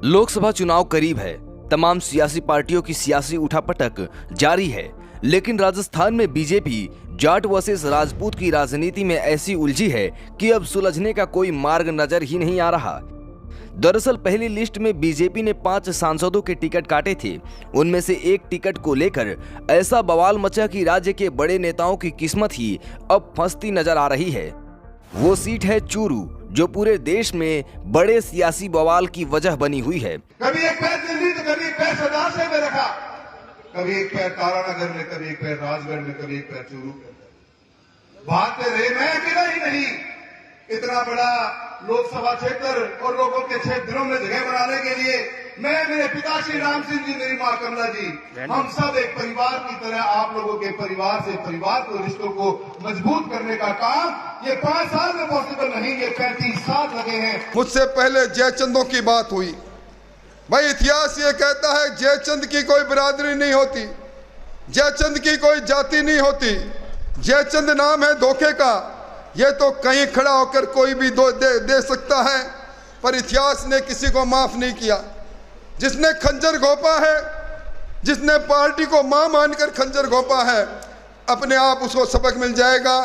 लोकसभा चुनाव करीब है। तमाम सियासी पार्टियों की सियासी उठापटक जारी है, लेकिन राजस्थान में बीजेपी जाट वर्सेस राजपूत की राजनीति में ऐसी उलझी है कि अब सुलझने का कोई मार्ग नजर ही नहीं आ रहा। दरअसल पहली लिस्ट में बीजेपी ने 5 सांसदों के टिकट काटे थे। उनमें से एक टिकट को लेकर ऐसा बवाल मचा कि राज्य के बड़े नेताओं की किस्मत ही अब फंसती नजर आ रही है। वो सीट है चूरू, जो पूरे देश में बड़े सियासी बवाल की वजह बनी हुई है। कभी एक पैर दिल्ली तो कभी एक पैर सरदार से में रखा, कभी एक पैर तारानगर में, कभी एक पैर राजगढ़ में, कभी एक पैर चूरू में। भागते रहे, मैं अकेला ही नहीं। इतना बड़ा लोकसभा क्षेत्र और लोगों के 6 दिनों में जगह बनाने के लिए मैं, मेरे पिता श्री राम सिंह जी, मेरी मां कमला जी, हम सब एक परिवार की तरह आप लोगों के परिवार से परिवार को, रिश्तों को मजबूत करने का काम ये 5 साल में पॉसिबल नहीं, ये 35 साल लगे हैं। मुझसे पहले जयचंदों की बात हुई। भाई इतिहास ये कहता है जयचंद की कोई बिरादरी नहीं होती, जयचंद की कोई जाति नहीं होती। जयचंद नाम है धोखे का। ये तो कहीं खड़ा होकर कोई भी दे सकता है, पर इतिहास ने किसी को माफ नहीं किया। जिसने खंजर घोंपा है, जिसने पार्टी को मां मानकर खंजर घोंपा है, अपने आप उसको सबक मिल जाएगा।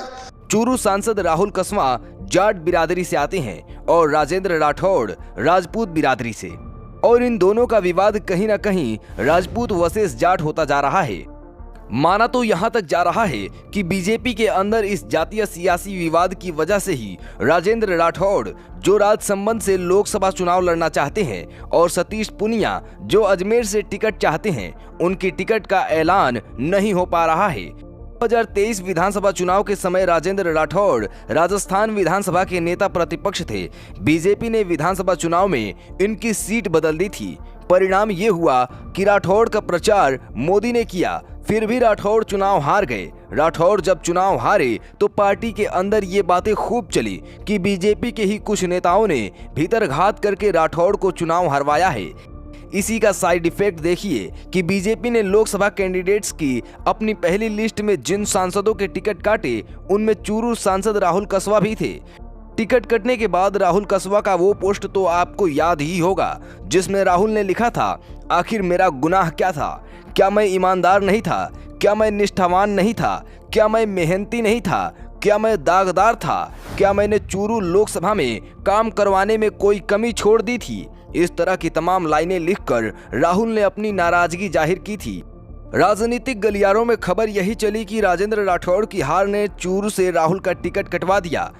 चूरू सांसद राहुल कसवा जाट बिरादरी से आते हैं और राजेंद्र राठौड़ राजपूत बिरादरी से, और इन दोनों का विवाद कहीं ना कहीं राजपूत वर्सेस जाट होता जा रहा है। माना तो यहां तक जा रहा है कि बीजेपी के अंदर इस जातीय सियासी विवाद की वजह से ही राजेंद्र राठौड़, जो राजसमंद से लोकसभा चुनाव लड़ना चाहते हैं, और सतीश पुनिया, जो अजमेर से टिकट चाहते हैं, उनकी टिकट का ऐलान नहीं हो पा रहा है। 2023 विधानसभा चुनाव के समय राजेंद्र राठौड़ राजस्थान विधानसभा के नेता प्रतिपक्ष थे। बीजेपी ने विधानसभा चुनाव में इनकी सीट बदल दी थी। परिणाम ये हुआ कि राठौड़ का प्रचार मोदी ने किया, फिर भी राठौड़ चुनाव हार गए। राठौड़ जब चुनाव हारे तो पार्टी के अंदर ये बातें खूब चली कि बीजेपी के ही कुछ नेताओं ने भीतरघात करके राठौड़ को चुनाव हरवाया है। इसी का साइड इफेक्ट देखिए कि बीजेपी ने लोकसभा कैंडिडेट्स की अपनी पहली लिस्ट में जिन सांसदों के टिकट काटे, उनमें चूरू सांसद राहुल कसवा भी थे। टिकट कटने के बाद राहुल कसवा का वो पोस्ट तो आपको याद ही होगा, जिसमें राहुल ने लिखा था, आखिर मेरा गुनाह क्या था? क्या मैं ईमानदार नहीं था? क्या मैं निष्ठावान नहीं था? क्या मैं मेहनती नहीं था? क्या मैं दागदार था? क्या मैंने चूरू लोकसभा में काम करवाने में कोई कमी छोड़ दी थी? इस तरह की तमाम लाइनें लिखकर राहुल ने अपनी नाराजगी जाहिर की थी। राजनीतिक गलियारों में खबर यही चली कि राजेंद्र राठौड़ की हार ने चूरू से राहुल का टिकट कटवा दिया।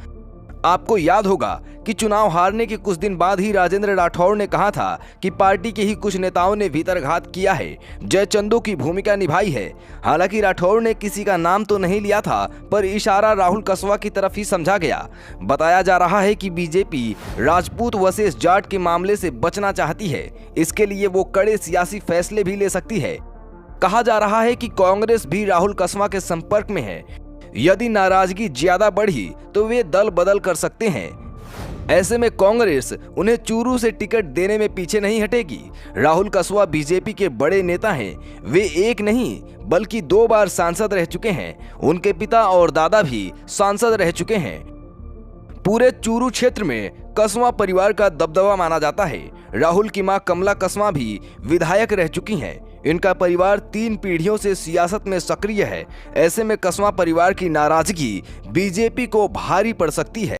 आपको याद होगा कि चुनाव हारने के कुछ दिन बाद ही राजेंद्र राठौड़ ने कहा था कि पार्टी के ही कुछ नेताओं ने भीतरघात किया है, जयचंदों की भूमिका निभाई है। हालांकि राठौड़ ने किसी का नाम तो नहीं लिया था, पर इशारा राहुल कसवा की तरफ ही समझा गया। बताया जा रहा है कि बीजेपी राजपूत वर्सेस जाट के मामले से बचना चाहती है। इसके लिए वो कड़े सियासी फैसले भी ले सकती है। कहा जा रहा है कि कांग्रेस भी राहुल कसवा के संपर्क में है। यदि नाराजगी ज्यादा बढ़ी तो वे दल बदल कर सकते हैं। ऐसे में कांग्रेस उन्हें चूरू से टिकट देने में पीछे नहीं हटेगी। राहुल कसवा बीजेपी के बड़े नेता हैं। वे एक नहीं बल्कि 2 बार सांसद रह चुके हैं। उनके पिता और दादा भी सांसद रह चुके हैं। पूरे चूरू क्षेत्र में कसवा परिवार का दबदबा माना जाता है। राहुल की मां कमला कसवा भी विधायक रह चुकी हैं। इनका परिवार 3 पीढ़ियों से सियासत में सक्रिय है। ऐसे में कसवा परिवार की नाराजगी बीजेपी को भारी पड़ सकती है।